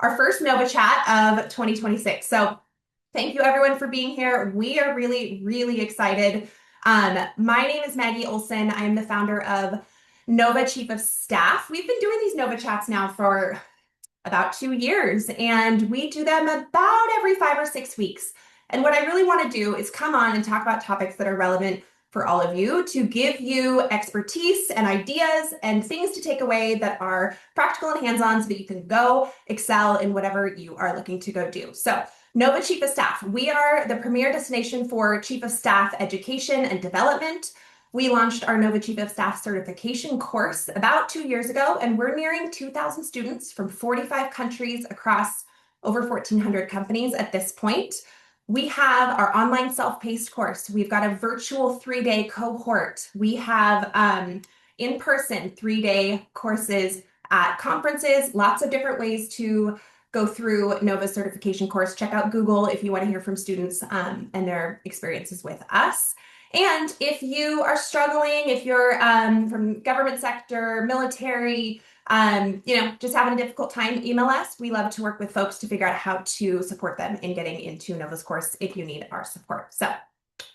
our first Nova Chat of 2026. So thank you everyone for being here. We are really, really excited. My name is Maggie Olson. I am the founder of Nova Chief of Staff. We've been doing these Nova Chats now for about 2 years, and we do them about every 5 or 6 weeks. And what I really want to do is come on and talk about topics that are relevant for all of you, to give you expertise and ideas and things to take away that are practical and hands-on so that you can go excel in whatever you are looking to go do. So Nova Chief of Staff, we are the premier destination for Chief of Staff education and development. We launched our Nova Chief of Staff certification course about 2 years ago, and we're nearing 2,000 students from 45 countries across over 1,400 companies at this point. We have our online self-paced course. We've got a virtual 3-day cohort. We have in-person 3-day courses at conferences, lots of different ways to go through Nova's certification course. Check out Google if you want to hear from students and their experiences with us. And if you are struggling, if you're from government sector, military, just having a difficult time, email us. We love to work with folks to figure out how to support them in getting into Nova's course if you need our support. So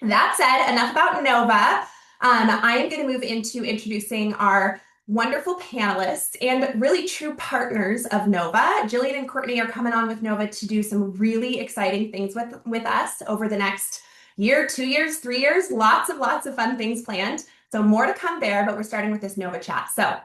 that said, enough about Nova. I am going to move into introducing our wonderful panelists and really true partners of Nova. Jillian and Courtney are coming on with Nova to do some really exciting things with us over the next year, 2 years, 3 years, lots of fun things planned. So more to come there, but we're starting with this Nova Chat. So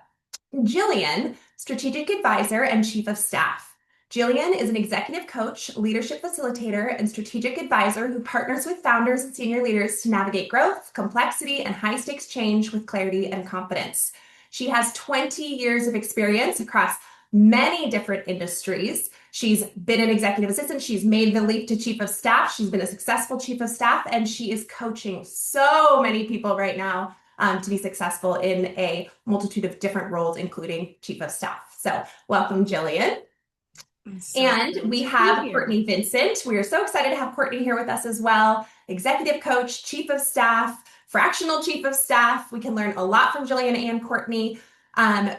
Jillian, Strategic Advisor and Chief of Staff. Jillian is an executive coach, leadership facilitator, and strategic advisor who partners with founders and senior leaders to navigate growth, complexity, and high-stakes change with clarity and confidence. She has 20 years of experience across many different industries. She's been an executive assistant. She's made the leap to chief of staff. She's been a successful chief of staff, and she is coaching so many people right now to be successful in a multitude of different roles, including chief of staff. So welcome, Jillian. And we have Courtney Vincent. We are so excited to have Courtney here with us as well. Executive coach, chief of staff, fractional chief of staff. We can learn a lot from Jillian and Courtney.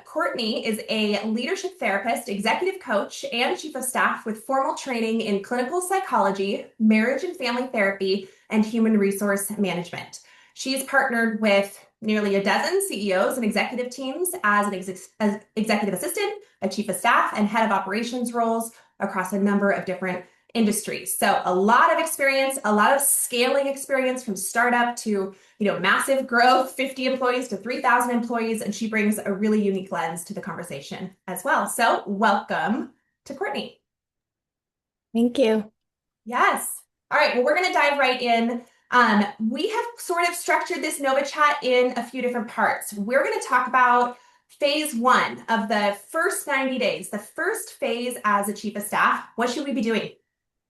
Courtney is a leadership therapist, executive coach, and chief of staff with formal training in clinical psychology, marriage and family therapy, and human resource management. She's partnered with nearly a dozen CEOs and executive teams as an executive assistant, a chief of staff, and head of operations roles across a number of different industries. So a lot of experience, a lot of scaling experience from startup to massive growth, 50 employees to 3,000 employees, and she brings a really unique lens to the conversation as well. So welcome to Courtney. Thank you. Yes. All right, well, we're going to dive right in. We have sort of structured this Nova Chat in a few different parts. We're going to talk about phase 1 of the first 90 days, the first phase as a chief of staff. What should we be doing?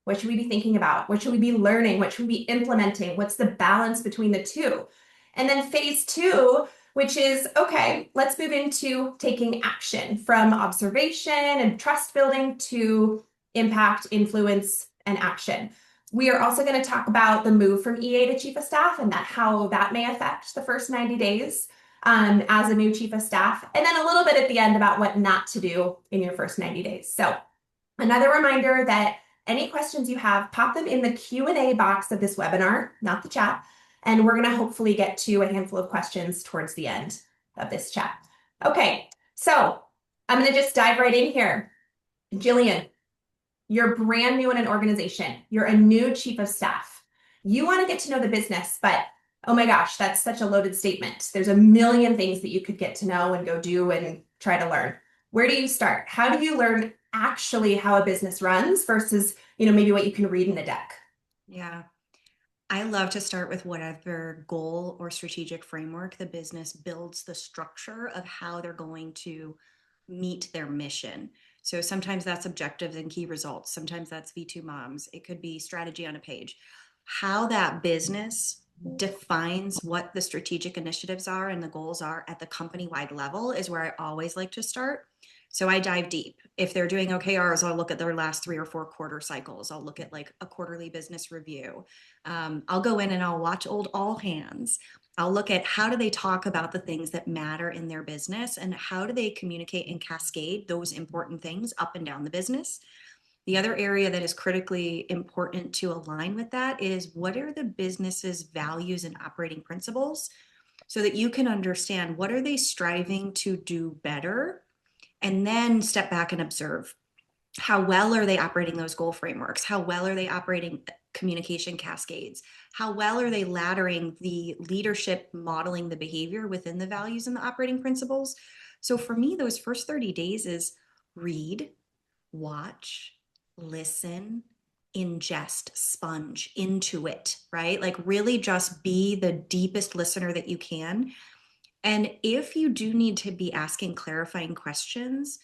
What should we be thinking about? What should we be learning? What should we be implementing? What's the balance between the two? And then phase 2, which is, okay, let's move into taking action from observation and trust building to impact, influence, and action. We are also going to talk about the move from EA to chief of staff and how that may affect the first 90 days as a new chief of staff. And then a little bit at the end about what not to do in your first 90 days. So another reminder that any questions you have, pop them in the Q&A box of this webinar, not the chat, and we're going to hopefully get to a handful of questions towards the end of this chat. Okay, so I'm going to just dive right in here. Jillian, you're brand new in an organization. You're a new chief of staff. You want to get to know the business, but oh my gosh, that's such a loaded statement. There's a million things that you could get to know and go do and try to learn. Where do you start? How do you learn actually how a business runs versus, maybe what you can read in a deck? Yeah. I love to start with whatever goal or strategic framework the business builds the structure of how they're going to meet their mission. So sometimes that's objectives and key results. Sometimes that's V2 moms. It could be strategy on a page. How that business defines what the strategic initiatives are and the goals are at the company-wide level is where I always like to start. So I dive deep. If they're doing OKRs, I'll look at their last 3 or 4 quarter cycles. I'll look at like a quarterly business review. I'll go in and I'll watch old all hands. I'll look at how do they talk about the things that matter in their business and how do they communicate and cascade those important things up and down the business. The other area that is critically important to align with that is what are the business's values and operating principles so that you can understand what are they striving to do better, and then step back and observe how well are they operating those goal frameworks? How well are they operating communication cascades? How well are they laddering the leadership, modeling the behavior within the values and the operating principles? So for me, those first 30 days is read, watch, listen, ingest, sponge into it, right? Like really just be the deepest listener that you can. And if you do need to be asking clarifying questions,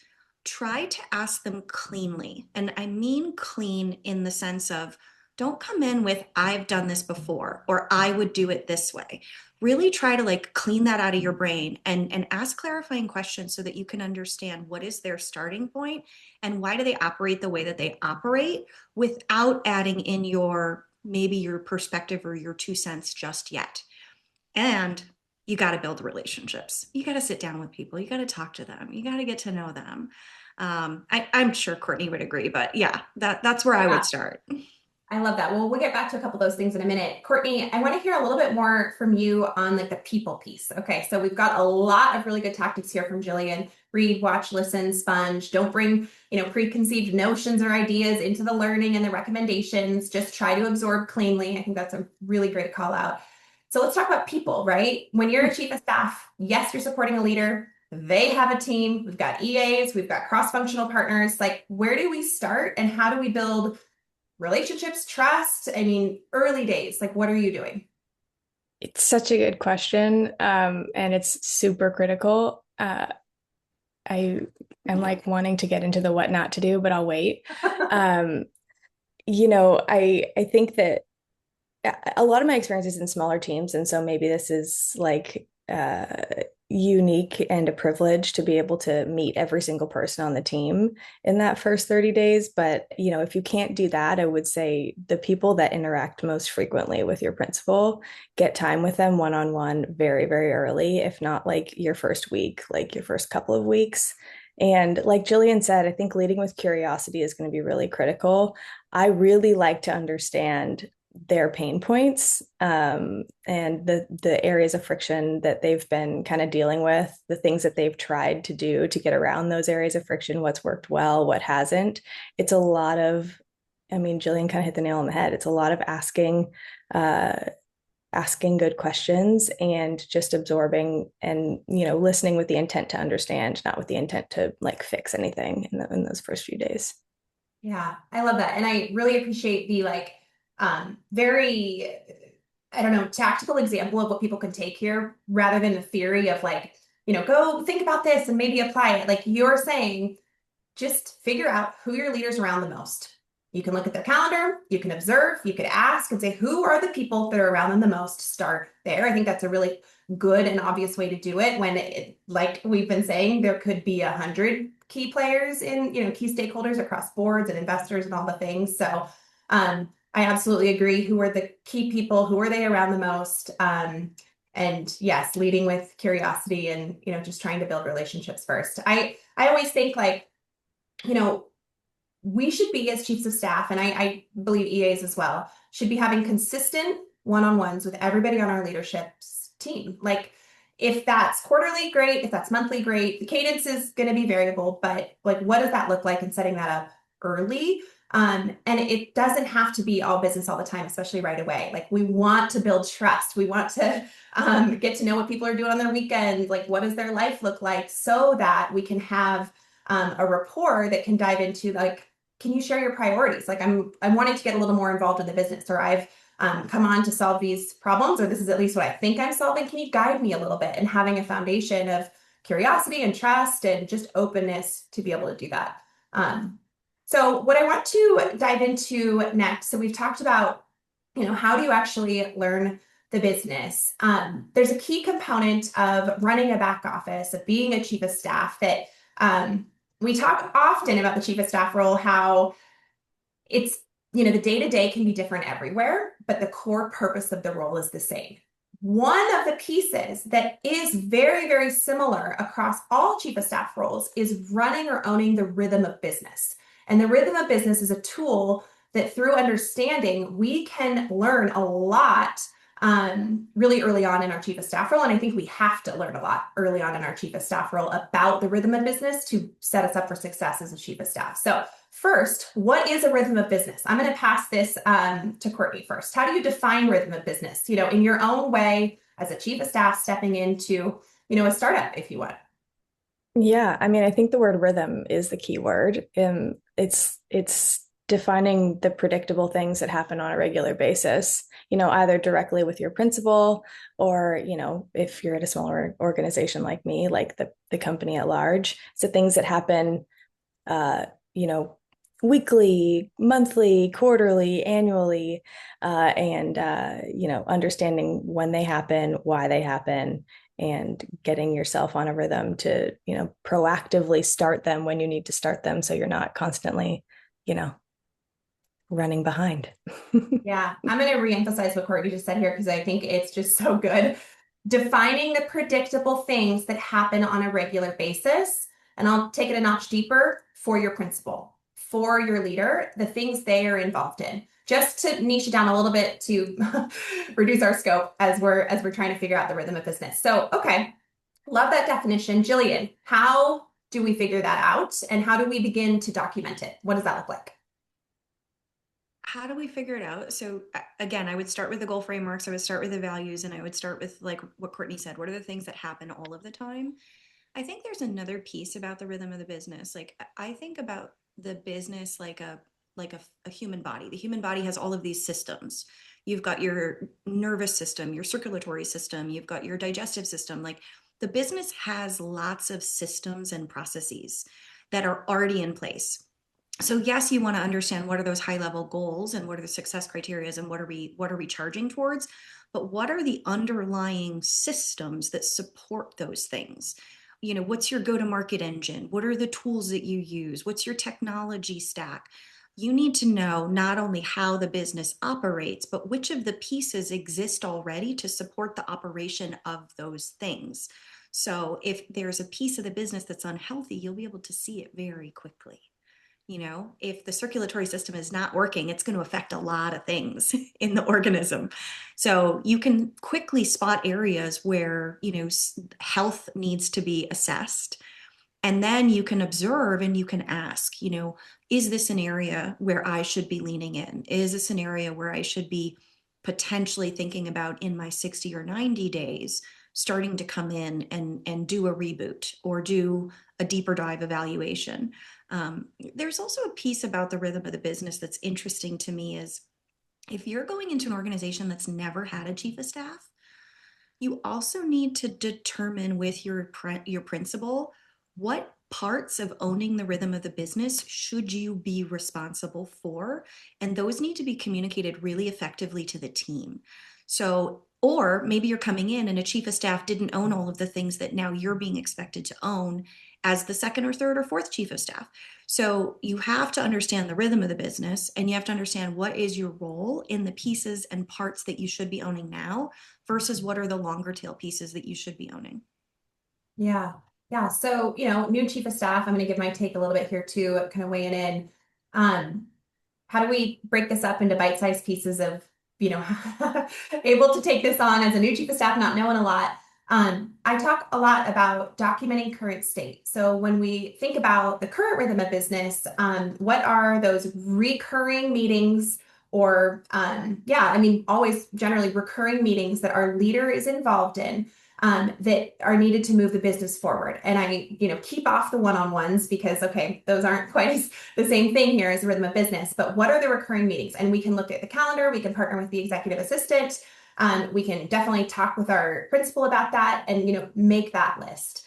try to ask them cleanly. And I mean clean in the sense of don't come in with, I've done this before, or I would do it this way. Really try to like clean that out of your brain and ask clarifying questions so that you can understand what is their starting point and why do they operate the way that they operate without adding in maybe your perspective or your 2 cents just yet. And you got to build relationships. You got to sit down with people. You got to talk to them. You got to get to know them. I'm sure Courtney would agree, but yeah, that's where I would start. I love that. Well, we'll get back to a couple of those things in a minute. Courtney, I want to hear a little bit more from you on like the people piece. Okay, so we've got a lot of really good tactics here from Jillian. Read, watch, listen, sponge. Don't bring, preconceived notions or ideas into the learning and the recommendations. Just try to absorb cleanly. I think that's a really great call out. So let's talk about people, right? When you're a chief of staff, yes, you're supporting a leader. They have a team. We've got EAs, we've got cross-functional partners. Like, where do we start and how do we build relationships, trust? I mean, early days, like what are you doing? It's such a good question, and it's super critical. I'm like wanting to get into the what not to do, but I'll wait. I think that a lot of my experience is in smaller teams, and so maybe this is like unique and a privilege to be able to meet every single person on the team in that first 30 days. But, if you can't do that, I would say the people that interact most frequently with your principal, get time with them one-on-one very, very early, if not like your first week, like your first couple of weeks. And like Jillian said, I think leading with curiosity is going to be really critical. I really like to understand their pain points and the areas of friction that they've been kind of dealing with, the things that they've tried to do to get around those areas of friction, what's worked well, what hasn't. It's a lot of, Jillian kind of hit the nail on the head. It's a lot of asking good questions and just absorbing and, listening with the intent to understand, not with the intent to like fix anything in those first few days. Yeah, I love that. And I really appreciate the very, I don't know, tactical example of what people can take here rather than the theory of like, go think about this and maybe apply it. Like you're saying, just figure out who your leaders around the most. You can look at their calendar, you can observe, you could ask and say, who are the people that are around them the most? Start there. I think that's a really good and obvious way to do it when like we've been saying, there could be 100 key players in, key stakeholders across boards and investors and all the things. So, I absolutely agree. Who are the key people? Who are they around the most? And yes, leading with curiosity and, just trying to build relationships first. I always think like, we should be as chiefs of staff, and I believe EAs as well, should be having consistent one-on-ones with everybody on our leadership team. Like if that's quarterly, great. If that's monthly, great. The cadence is going to be variable, but like, what does that look like in setting that up early? And it doesn't have to be all business all the time, especially right away. Like we want to build trust. We want to get to know what people are doing on their weekends. Like what does their life look like so that we can have a rapport that can dive into like, can you share your priorities? Like I'm wanting to get a little more involved in the business, or I've come on to solve these problems, or this is at least what I think I'm solving. Can you guide me a little bit? And having a foundation of curiosity and trust and just openness to be able to do that. So what I want to dive into next, so we've talked about, how do you actually learn the business? There's a key component of running a back office, of being a chief of staff that we talk often about the chief of staff role, how it's, the day-to-day can be different everywhere, but the core purpose of the role is the same. One of the pieces that is very, very similar across all chief of staff roles is running or owning the rhythm of business. And the rhythm of business is a tool that through understanding, we can learn a lot really early on in our chief of staff role. And I think we have to learn a lot early on in our chief of staff role about the rhythm of business to set us up for success as a chief of staff. So first, what is a rhythm of business? I'm going to pass this to Courtney first. How do you define rhythm of business, in your own way as a chief of staff stepping into, a startup, if you would? Yeah, I mean, I think the word rhythm is the key word. It's defining the predictable things that happen on a regular basis, either directly with your principal or, if you're at a smaller organization like me, like the company at large. So things that happen, you know, weekly, monthly, quarterly, annually, and understanding when they happen, why they happen, and getting yourself on a rhythm to, proactively start them when you need to start them so you're not constantly, running behind. Yeah, I'm going to reemphasize what Courtney just said here because I think it's just so good. Defining the predictable things that happen on a regular basis. And I'll take it a notch deeper for your principal, for your leader, the things they are involved in. Just to niche it down a little bit to reduce our scope as we're trying to figure out the rhythm of business. So, okay, love that definition. Jillian, how do we figure that out? And how do we begin to document it? What does that look like? How do we figure it out? So again, I would start with the goal frameworks. I would start with the values, and I would start with like what Courtney said. What are the things that happen all of the time? I think there's another piece about the rhythm of the business. Like I think about the business like a human body. The human body has all of these systems. You've got your nervous system, your circulatory system, you've got your digestive system. Like the business has lots of systems and processes that are already in place. So yes, you want to understand what are those high level goals and what are the success criteria and what are we charging towards, but what are the underlying systems that support those things? What's your go-to-market engine? What are the tools that you use? What's your technology stack? You need to know not only how the business operates, but which of the pieces exist already to support the operation of those things. So if there's a piece of the business that's unhealthy, you'll be able to see it very quickly. If the circulatory system is not working, it's going to affect a lot of things in the organism. So you can quickly spot areas where, health needs to be assessed. And then you can observe and you can ask, is this an area where I should be leaning in? Is this an area where I should be potentially thinking about in my 60 or 90 days, starting to come in and do a reboot or do a deeper dive evaluation? There's also a piece about the rhythm of the business that's interesting to me is if you're going into an organization that's never had a chief of staff, you also need to determine with your principal what parts of owning the rhythm of the business should you be responsible for, and those need to be communicated really effectively to the team. So, or maybe you're coming in and a chief of staff didn't own all of the things that now you're being expected to own as the second or third or fourth chief of staff. So you have to understand the rhythm of the business, and you have to understand what is your role in the pieces and parts that you should be owning now versus what are the longer tail pieces that you should be owning. Yeah. Yeah. So, new chief of staff, I'm going to give my take a little bit here too, kind of weighing in. How do we break this up into bite-sized pieces of, able to take this on as a new chief of staff, not knowing a lot? I talk a lot about documenting current state. So when we think about the current rhythm of business, what are those recurring meetings or, always generally recurring meetings that our leader is involved in that are needed to move the business forward. And I, keep off the one-on-ones because, okay, those aren't quite the same thing here as the rhythm of business, but what are the recurring meetings? And we can look at the calendar, we can partner with the executive assistant, we can definitely talk with our principal about that and, make that list.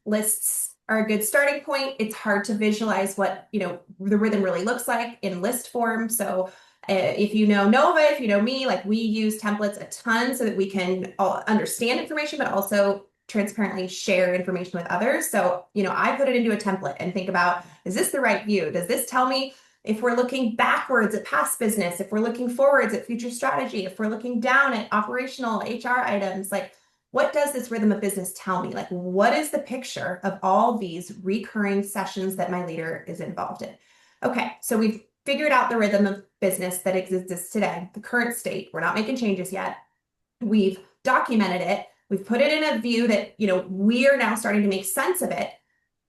Lists are a good starting point. It's hard to visualize what, the rhythm really looks like in list form. So if you know Nova, if you know me, like we use templates a ton so that we can all understand information, but also transparently share information with others. So, I put it into a template and think about, is this the right view? Does this tell me if we're looking backwards at past business, if we're looking forwards at future strategy, if we're looking down at operational HR items, like what does this rhythm of business tell me? Like, what is the picture of all these recurring sessions that my leader is involved in? Okay, so we've figured out the rhythm of business that exists today, the current state. We're not making changes yet. We've documented it. We've put it in a view that, we are now starting to make sense of it.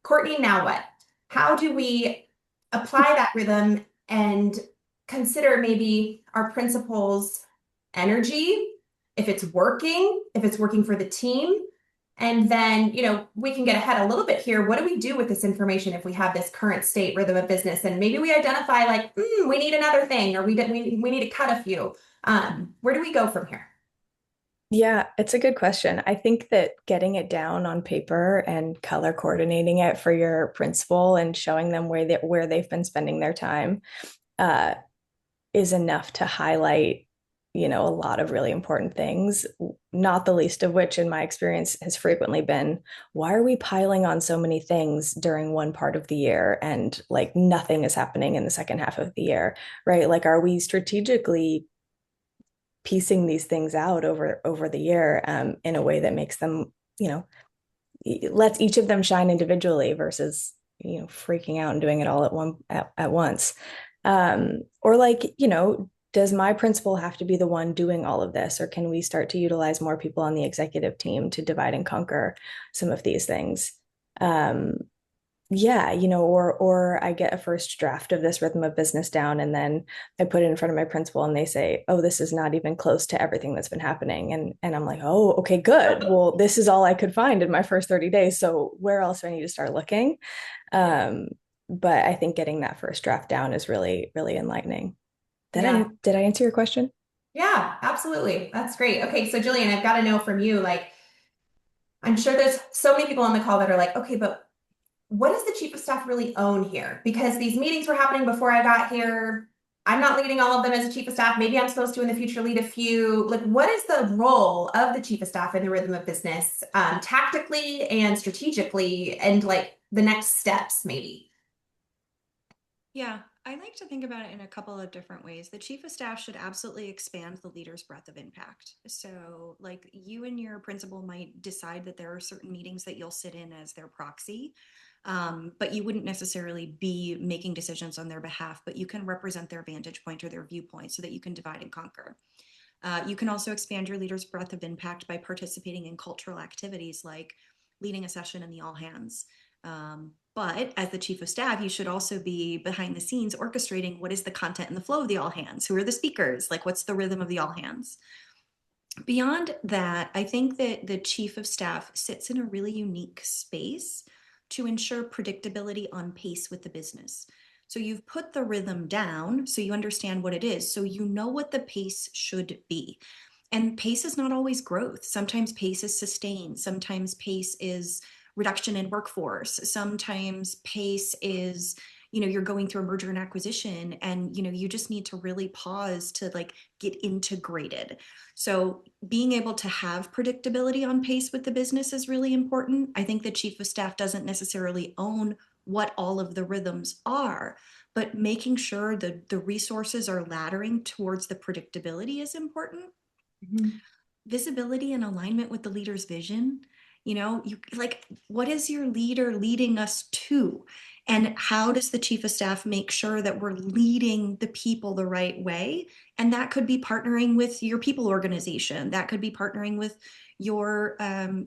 Courtney, now what? How do we apply that rhythm and consider maybe our principals' energy, if it's working for the team? And then, we can get ahead a little bit here. What do we do with this information if we have this current state rhythm of business? And maybe we identify like, we need another thing, or we need to cut a few. Where do we go from here? Yeah, it's a good question. I think that getting it down on paper and color coordinating it for your principal and showing them where they've been spending their time uh, is enough to highlight, a lot of really important things, not the least of which, in my experience, has frequently been, why are we piling on so many things during one part of the year and like nothing is happening in the second half of the year, right? Like, are we strategically piecing these things out over the year in a way that makes them, lets each of them shine individually versus, freaking out and doing it all at once. Or like, does my principal have to be the one doing all of this, or can we start to utilize more people on the executive team to divide and conquer some of these things? Yeah, or I get a first draft of this rhythm of business down, and then I put it in front of my principal and they say, oh, this is not even close to everything that's been happening. And I'm like, oh, okay, good. Well, this is all I could find in my first 30 days. So where else do I need to start looking? But I think getting that first draft down is really, really enlightening. Did I answer your question? Yeah, absolutely. That's great. Okay, so Jillian, I've got to know from you, like, I'm sure there's so many people on the call that are like, okay, but what does the chief of staff really own here? Because these meetings were happening before I got here. I'm not leading all of them as a chief of staff. Maybe I'm supposed to in the future lead a few. Like, what is the role of the chief of staff in the rhythm of business, tactically and strategically, and like the next steps, maybe? Yeah, I like to think about it in a couple of different ways. The chief of staff should absolutely expand the leader's breadth of impact. So, like, you and your principal might decide that there are certain meetings that you'll sit in as their proxy, but you wouldn't necessarily be making decisions on their behalf, but you can represent their vantage point or their viewpoint so that you can divide and conquer. You can also expand your leader's breadth of impact by participating in cultural activities like leading a session in the all hands. But as the chief of staff, you should also be behind the scenes orchestrating what is the content and the flow of the all hands. Who are the speakers? Like, what's the rhythm of the all hands? Beyond that, I think that the chief of staff sits in a really unique space to ensure predictability on pace with the business. So you've put the rhythm down so you understand what it is, so you know what the pace should be. And pace is not always growth. Sometimes pace is sustain. Sometimes pace is reduction in workforce. Sometimes pace is, you're going through a merger and acquisition and, you just need to really pause to like get integrated. So being able to have predictability on pace with the business is really important. I think the chief of staff doesn't necessarily own what all of the rhythms are, but making sure that the resources are laddering towards the predictability is important. Mhm. Visibility and alignment with the leader's vision. You like, what is your leader leading us to? And how does the chief of staff make sure that we're leading the people the right way? And that could be partnering with your people organization. That could be partnering with your,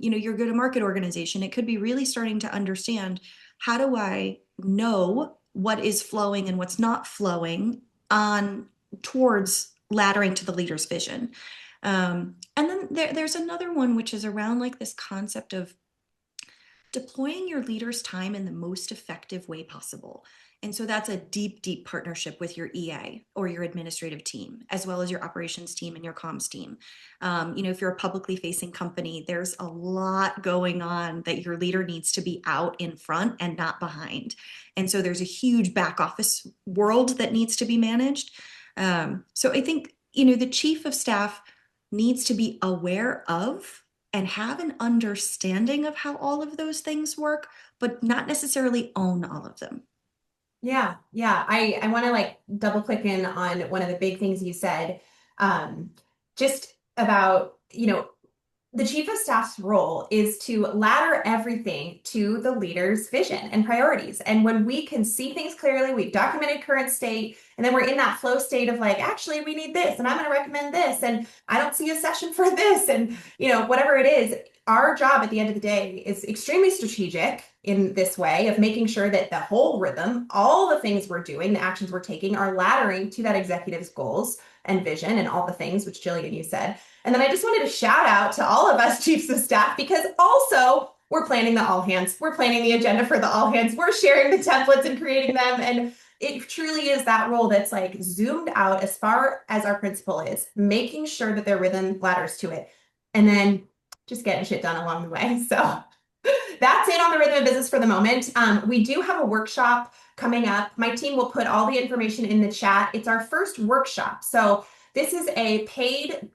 your go-to-market organization. It could be really starting to understand, how do I know what is flowing and what's not flowing on towards laddering to the leader's vision? And then there's another one, which is around like this concept of deploying your leader's time in the most effective way possible. And so that's a deep, deep partnership with your EA or your administrative team, as well as your operations team and your comms team. If you're a publicly facing company, there's a lot going on that your leader needs to be out in front and not behind. And so there's a huge back office world that needs to be managed. So I think, the chief of staff needs to be aware of and have an understanding of how all of those things work, but not necessarily own all of them. Yeah. I want to like double click in on one of the big things you said, um, just about, the chief of staff's role is to ladder everything to the leader's vision and priorities. And when we can see things clearly, we've documented current state, and then we're in that flow state of like, actually, we need this, and I'm going to recommend this, and I don't see a session for this, and whatever it is, our job at the end of the day is extremely strategic in this way of making sure that the whole rhythm, all the things we're doing, the actions we're taking are laddering to that executive's goals and vision and all the things which Jillian, you said. And then I just wanted to shout out to all of us chiefs of staff because also we're planning the all hands. We're planning the agenda for the all hands. We're sharing the templates and creating them. And it truly is that role that's like zoomed out as far as our principal is, making sure that their rhythm ladders to it. And then just getting shit done along the way. So that's it on the rhythm of business for the moment. We do have a workshop coming up. My team will put all the information in the chat. It's our first workshop. So this is a paid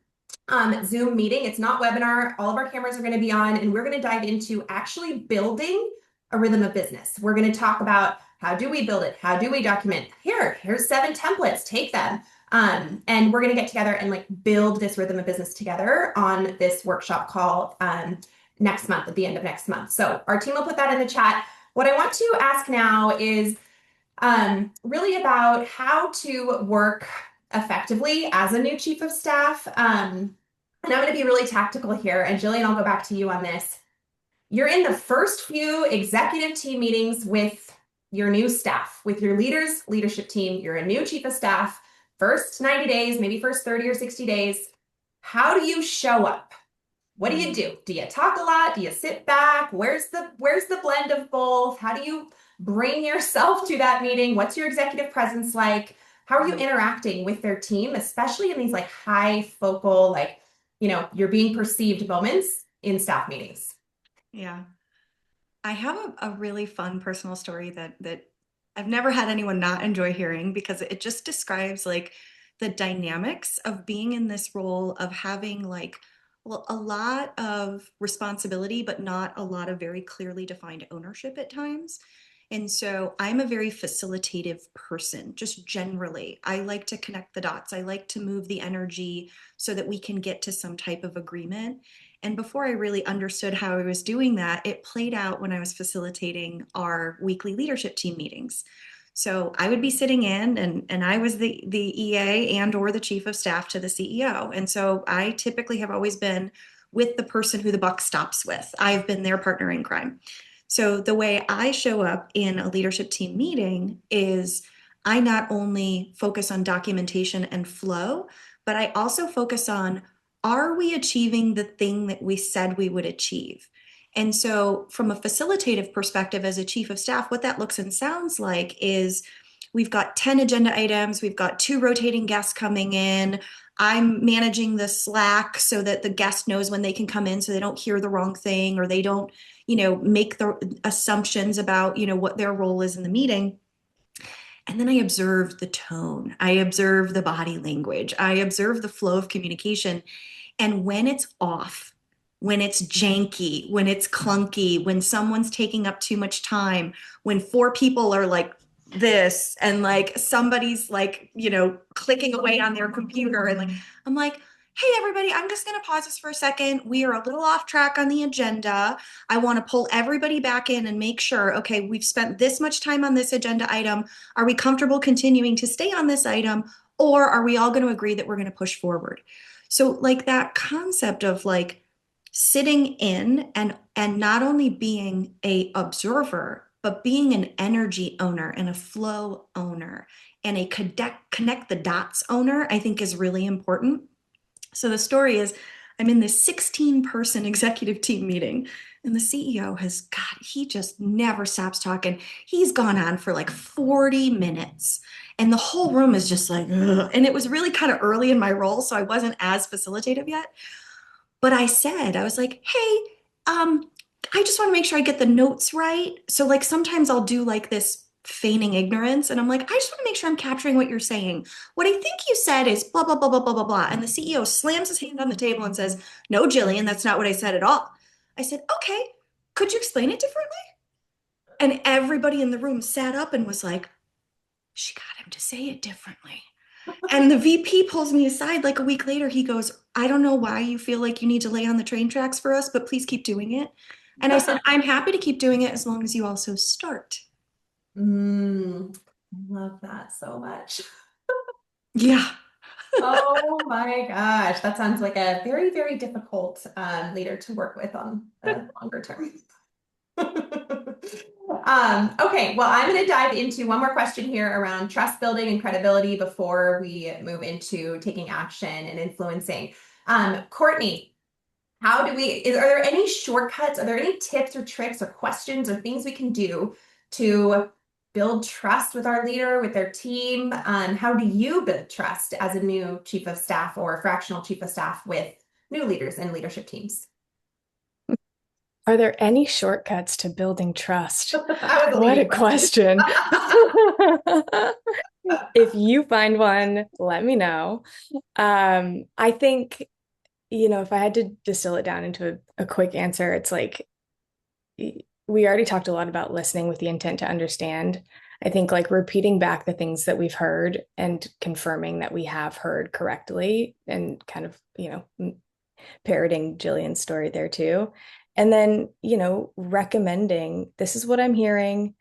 Zoom meeting. It's not webinar. All of our cameras are going to be on, and we're going to dive into actually building a rhythm of business. We're going to talk about how do we build it? How do we document? Here's 7 templates. Take them. And we're going to get together and like build this rhythm of business together on this workshop call next month, at the end of next month. So our team will put that in the chat. What I want to ask now is really about how to work effectively as a new chief of staff. And I'm going to be really tactical here. And Jillian, I'll go back to you on this. You're in the first few executive team meetings with your new staff, with your leadership team. You're a new chief of staff, first 90 days, maybe first 30 or 60 days. How do you show up? What do you do? Do you talk a lot? Do you sit back? Where's the blend of both? How do you bring yourself to that meeting? What's your executive presence like? How are you interacting with their team, especially in these like high focal, like, you're being perceived moments in staff meetings? Yeah. I have a really fun personal story that I've never had anyone not enjoy hearing because it just describes like the dynamics of being in this role of having like a lot of responsibility, but not a lot of very clearly defined ownership at times. And so I'm a very facilitative person, just generally. I like to connect the dots. I like to move the energy so that we can get to some type of agreement. And before I really understood how I was doing that, it played out when I was facilitating our weekly leadership team meetings. So I would be sitting in and I was the EA and or the chief of staff to the CEO. And so I typically have always been with the person who the buck stops with. I've been their partner in crime. So the way I show up in a leadership team meeting is I not only focus on documentation and flow, but I also focus on, are we achieving the thing that we said we would achieve? And so from a facilitative perspective as a chief of staff, what that looks and sounds like is we've got 10 agenda items, we've got 2 rotating guests coming in. I'm managing the Slack so that the guest knows when they can come in so they don't hear the wrong thing or they don't, make the assumptions about, what their role is in the meeting. And then I observe the tone. I observe the body language. I observe the flow of communication. And when it's off, when it's janky, when it's clunky, when someone's taking up too much time, when 4 people are like this and like somebody's like, clicking away on their computer and like, I'm like, hey, everybody, I'm just going to pause this for a second. We are a little off track on the agenda. I want to pull everybody back in and make sure, okay, we've spent this much time on this agenda item. Are we comfortable continuing to stay on this item? Or are we all going to agree that we're going to push forward? So like that concept of like sitting in and not only being a observer, but being an energy owner and a flow owner and a connect the dots owner, I think is really important. So the story is I'm in this 16-person executive team meeting and the CEO he just never stops talking. He's gone on for like 40 minutes and the whole room is just like, ugh. And it was really kind of early in my role, so I wasn't as facilitative yet. But I was like, hey, I just want to make sure I get the notes right. So like sometimes I'll do like this feigning ignorance. And I'm like, I just want to make sure I'm capturing what you're saying. What I think you said is blah, blah, blah, blah, blah, blah, blah. And the CEO slams his hand on the table and says, no, Jillian, that's not what I said at all. I said, okay, could you explain it differently? And everybody in the room sat up and was like, she got him to say it differently. And the VP pulls me aside like a week later. He goes, I don't know why you feel like you need to lay on the train tracks for us, but please keep doing it. And I said, I'm happy to keep doing it as long as you also start. I love that so much. Yeah. Oh my gosh, that sounds like a very, very difficult leader to work with on the longer term. Okay, well, I'm going to dive into one more question here around trust building and credibility before we move into taking action and influencing. Courtney, are there any shortcuts? Are there any tips or tricks or questions or things we can do to build trust with our leader, with their team? How do you build trust as a new chief of staff or fractional chief of staff with new leaders and leadership teams? Are there any shortcuts to building trust? That was a What a leading question. If you find one, let me know. I think, if I had to distill it down into a quick answer, it's like we already talked a lot about listening with the intent to understand. I think like repeating back the things that we've heard and confirming that we have heard correctly and kind of, parroting Jillian's story there too. And then, recommending this is what I'm hearing,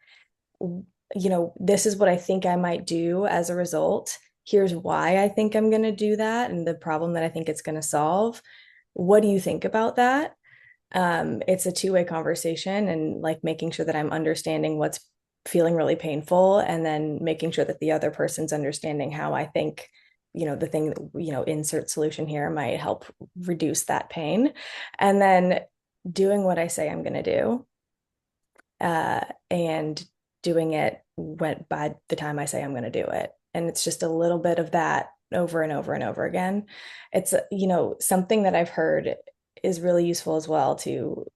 this is what I think I might do as a result. Here's why I think I'm going to do that and the problem that I think it's going to solve. What do you think about that? It's a two-way conversation and like making sure that I'm understanding what's feeling really painful and then making sure that the other person's understanding how I think the thing that, insert solution here might help reduce that pain. And then doing what I say I'm going to do and doing it by the time I say I'm going to do it. And it's just a little bit of that over and over and over again. It's, something that I've heard is really useful as well to,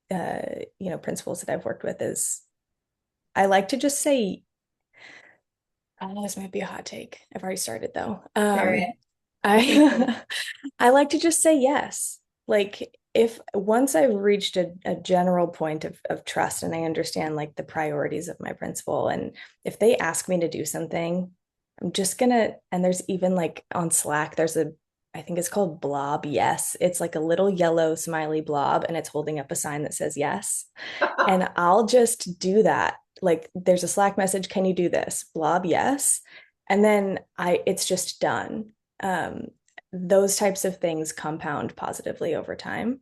principals that I've worked with is I like to just say, this might be a hot take. I've already started though. I I like to just say yes. Like if once I've reached a general point of trust and I understand like the priorities of my principal, and if they ask me to do something, I'm just gonna, and there's even like on Slack, I think it's called blob yes. It's like a little yellow smiley blob and it's holding up a sign that says yes. And I'll just do that. Like there's a Slack message, can you do this? Blob yes. And then it's just done. Those types of things compound positively over time.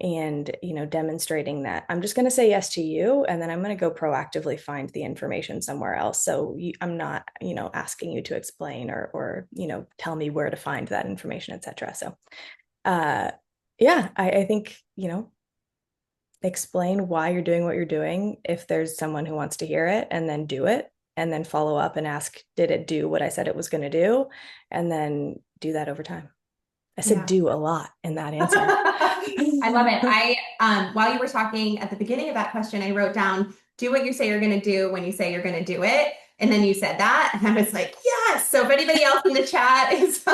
And, demonstrating that I'm just going to say yes to you, and then I'm going to go proactively find the information somewhere else. So I'm not, asking you to explain or, tell me where to find that information, etc. So, I think, explain why you're doing what you're doing if there's someone who wants to hear it, and then do it, and then follow up and ask, did it do what I said it was going to do? And then do that over time. I said do a lot in that answer. I love it. While you were talking at the beginning of that question, I wrote down, do what you say you're going to do when you say you're going to do it. And then you said that, and I was like, yes. So if anybody else in the chat is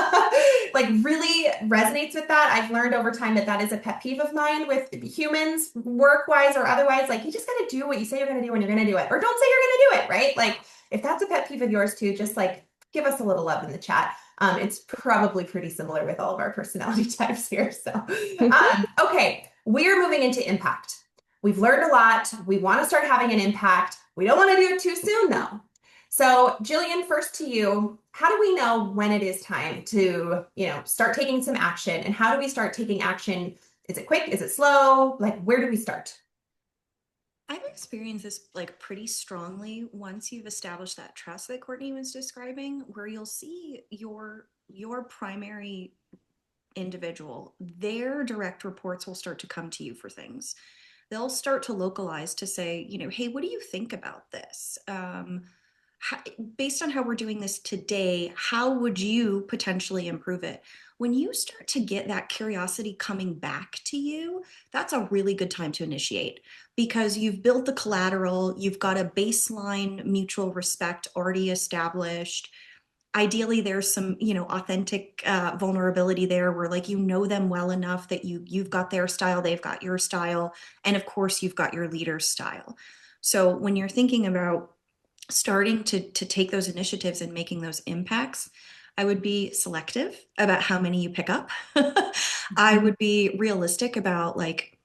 like really resonates with that, I've learned over time that is a pet peeve of mine with humans, work-wise or otherwise. Like you just got to do what you say you're going to do when you're going to do it, or don't say you're going to do it, right? Like if that's a pet peeve of yours too, just like give us a little love in the chat. It's probably pretty similar with all of our personality types here. So, okay, we're moving into impact. We've learned a lot. We want to start having an impact. We don't want to do it too soon though. So Jillian, first to you, how do we know when it is time to, start taking some action, and how do we start taking action? Is it quick? Is it slow? Like, where do we start? I've experienced this like pretty strongly once you've established that trust that Courtney was describing, where you'll see your primary individual, their direct reports will start to come to you for things. They'll start to localize to say, hey, what do you think about this? Based on how we're doing this today, how would you potentially improve it? When you start to get that curiosity coming back to you, that's a really good time to initiate, because you've built the collateral, you've got a baseline mutual respect already established. Ideally, there's some, authentic vulnerability there where like, them well enough that you've got their style, they've got your style, and of course, you've got your leader's style. So when you're thinking about starting to take those initiatives and making those impacts, I would be selective about how many you pick up. I would be realistic about, like,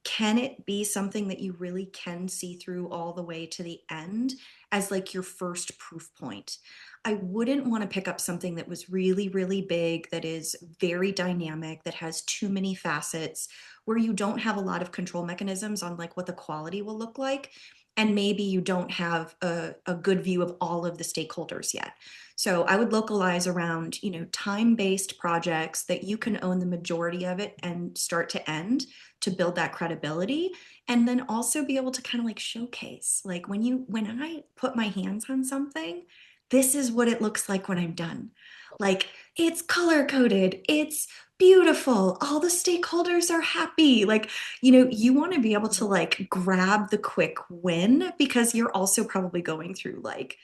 can it be something that you really can see through all the way to the end as like your first proof point? I wouldn't want to pick up something that was really, really big, that is very dynamic, that has too many facets, where you don't have a lot of control mechanisms on like what the quality will look like. And maybe you don't have a good view of all of the stakeholders yet. So I would localize around, time-based projects that you can own the majority of it and start to end, to build that credibility. And then also be able to kind of like showcase, like, when I put my hands on something, this is what it looks like when I'm done. Like, it's color coded, it's beautiful, all the stakeholders are happy. Like, you want to be able to like grab the quick win, because you're also probably going through like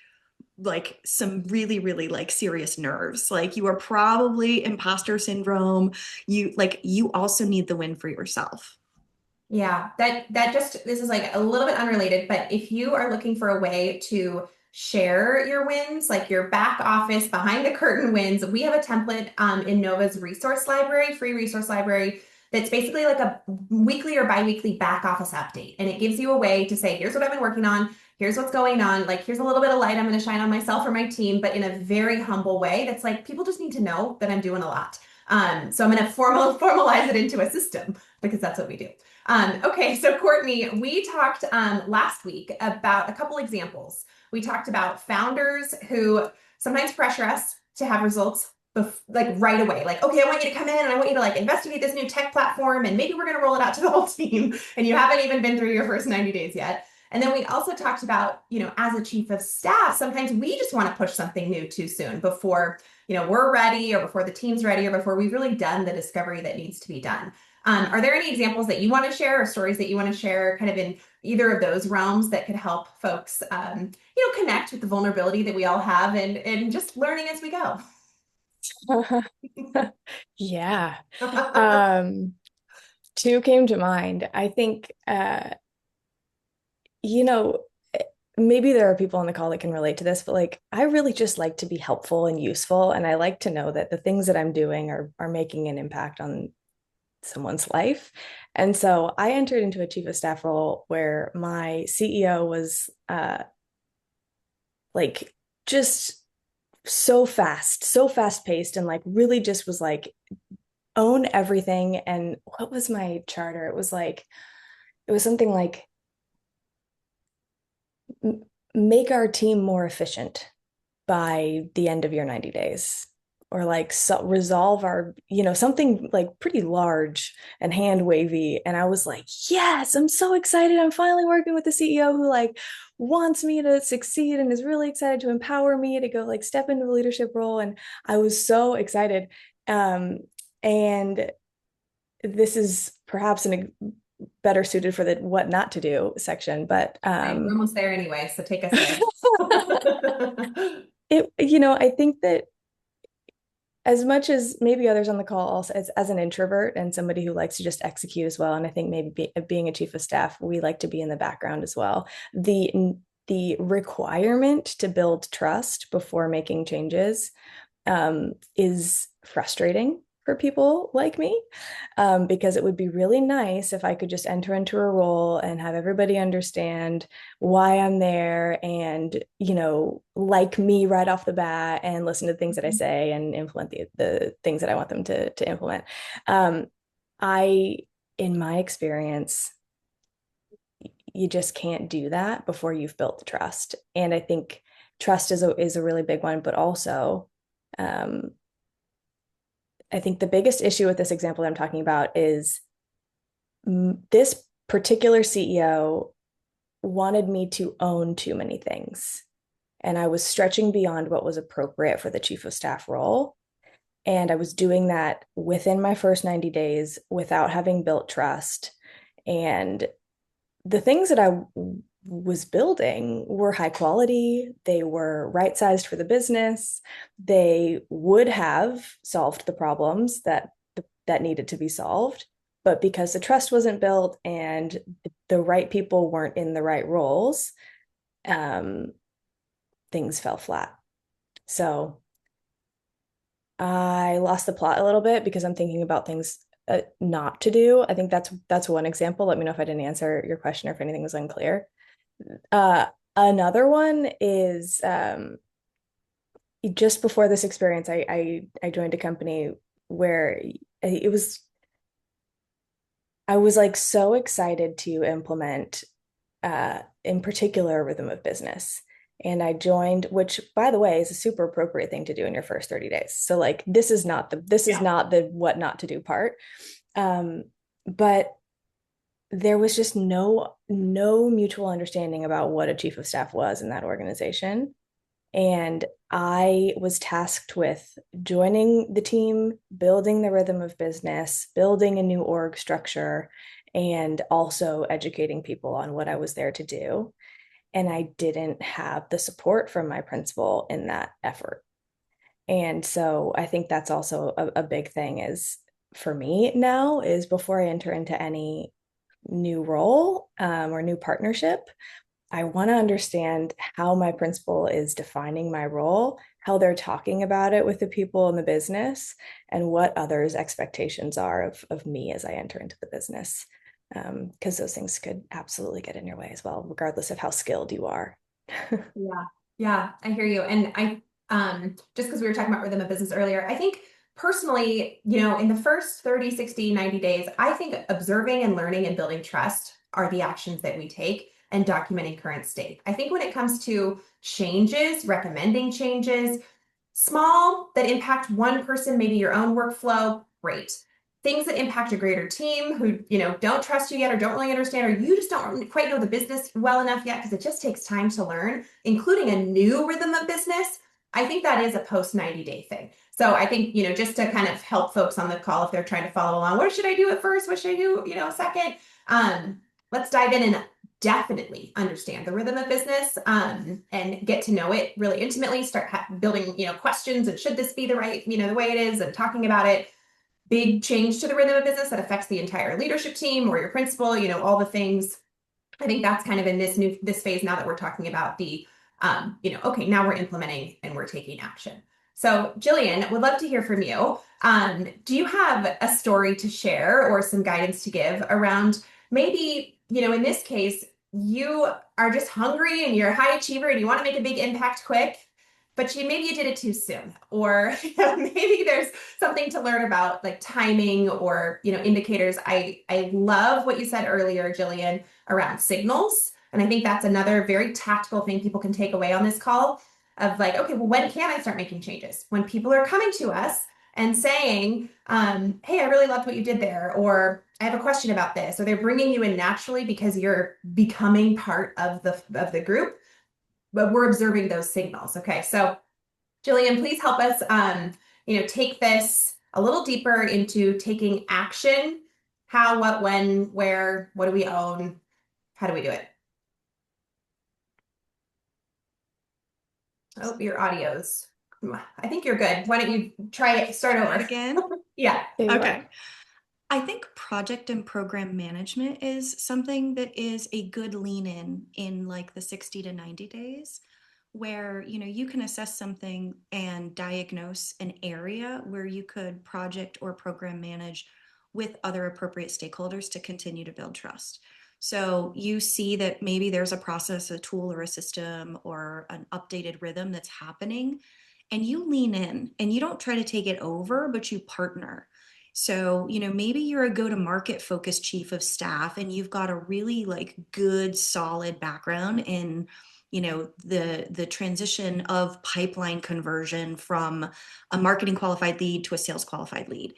some really, really like serious nerves. Like, you are probably imposter syndrome. You also need the win for yourself. Yeah, this is like a little bit unrelated, but if you are looking for a way to share your wins, like your back office behind the curtain wins, we have a template in Nova's resource library, free resource library, that's basically like a weekly or bi-weekly back office update. And it gives you a way to say, here's what I've been working on, here's what's going on, like here's a little bit of light I'm going to shine on myself or my team, but in a very humble way that's like, people just need to know that I'm doing a lot. So I'm going to formalize it into a system, because that's what we do. Okay, so Courtney, we talked last week about a couple examples. We talked about founders who sometimes pressure us to have results like right away. Like, okay, I want you to come in and I want you to like investigate this new tech platform and maybe we're going to roll it out to the whole team. And you haven't even been through your first 90 days yet. And then we also talked about, as a chief of staff, sometimes we just want to push something new too soon before, we're ready, or before the team's ready, or before we've really done the discovery that needs to be done. Are there any examples that you want to share, or stories that you want to share kind of in either of those realms that could help folks, connect with the vulnerability that we all have, and just learning as we go? Yeah. Two came to mind. I think, you know, maybe there are people on the call that can relate to this, but like, I really just like to be helpful and useful. And I like to know that the things that I'm doing are making an impact on someone's life. And so I entered into a chief of staff role where my CEO was like just so fast paced, and like really just was like, own everything. And what was my charter? It was something like, make our team more efficient by the end of your 90 days, or like, so resolve our, something like pretty large and hand wavy. And I was like, yes, I'm so excited. I'm finally working with the CEO who like wants me to succeed and is really excited to empower me to go like step into the leadership role. And I was so excited. And this is perhaps better suited for the what not to do section, but We're almost there anyway, so take us there. I think that as much as maybe others on the call, also as an introvert and somebody who likes to just execute as well, and I think maybe being a chief of staff, we like to be in the background as well. The requirement to build trust before making changes is frustrating for people like me, because it would be really nice if I could just enter into a role and have everybody understand why I'm there, and like me right off the bat, and listen to the things that I say and implement the things that I want them to implement. In my experience, you just can't do that before you've built the trust. And I think trust is a really big one, but also I think the biggest issue with this example that I'm talking about is this particular CEO wanted me to own too many things. And I was stretching beyond what was appropriate for the chief of staff role. And I was doing that within my first 90 days without having built trust. And the things that I was building were high quality. They were right sized for the business. They would have solved the problems that needed to be solved. But because the trust wasn't built and the right people weren't in the right roles, things fell flat. So I lost the plot a little bit because I'm thinking about things not to do. I think that's one example. Let me know if I didn't answer your question or if anything was unclear. Another one is just before this experience, I joined a company where I was like so excited to implement in particular rhythm of business. And I joined, which by the way is a super appropriate thing to do in your first 30 days. So like this is not the what not to do part. But there was just no mutual understanding about what a chief of staff was in that organization. And I was tasked with joining the team, building the rhythm of business, building a new org structure, and also educating people on what I was there to do. And I didn't have the support from my principal in that effort. And so I think that's also a big thing is for me now is before I enter into any new role or new partnership, I want to understand how my principal is defining my role, how they're talking about it with the people in the business, and what others' expectations are of me as I enter into the business. Because those things could absolutely get in your way as well, regardless of how skilled you are. Yeah, I hear you. And I just because we were talking about rhythm of business earlier, I think personally, in the first 30, 60, 90 days, I think observing and learning and building trust are the actions that we take and documenting current state. I think when it comes to changes, recommending changes, small that impact one person, maybe your own workflow, great. Things that impact a greater team who, don't trust you yet or don't really understand, or you just don't quite know the business well enough yet because it just takes time to learn, including a new rhythm of business. I think that is a post 90-day thing. So I think, just to kind of help folks on the call if they're trying to follow along, what should I do at first? What should I do, second? Let's dive in and definitely understand the rhythm of business and get to know it really intimately, start building, questions and should this be the right, the way it is and talking about it. Big change to the rhythm of business that affects the entire leadership team or your principal, all the things. I think that's kind of in this phase now that we're talking about the, okay, now we're implementing and we're taking action. So Jillian, would love to hear from you. Do you have a story to share or some guidance to give around maybe, in this case, you are just hungry and you're a high achiever and you want to make a big impact quick, but maybe you did it too soon, or maybe there's something to learn about like timing or indicators. I love what you said earlier, Jillian, around signals, and I think that's another very tactical thing people can take away on this call of like, okay, well, when can I start making changes? When people are coming to us and saying, hey, I really loved what you did there, or I have a question about this, or they're bringing you in naturally because you're becoming part of the group, but we're observing those signals. Okay, so Jillian, please help us, take this a little deeper into taking action. How, what, when, where, what do we own? How do we do it? Oh, your audio's, I think you're good. Why don't you try it, start over. Again? Yeah. Okay. I think project and program management is something that is a good lean in like the 60 to 90 days where, you can assess something and diagnose an area where you could project or program manage with other appropriate stakeholders to continue to build trust. So you see that maybe there's a process, a tool or a system or an updated rhythm that's happening, and you lean in and you don't try to take it over, but you partner. So, maybe you're a go-to-market focused chief of staff and you've got a really like good, solid background in, the transition of pipeline conversion from a marketing qualified lead to a sales qualified lead.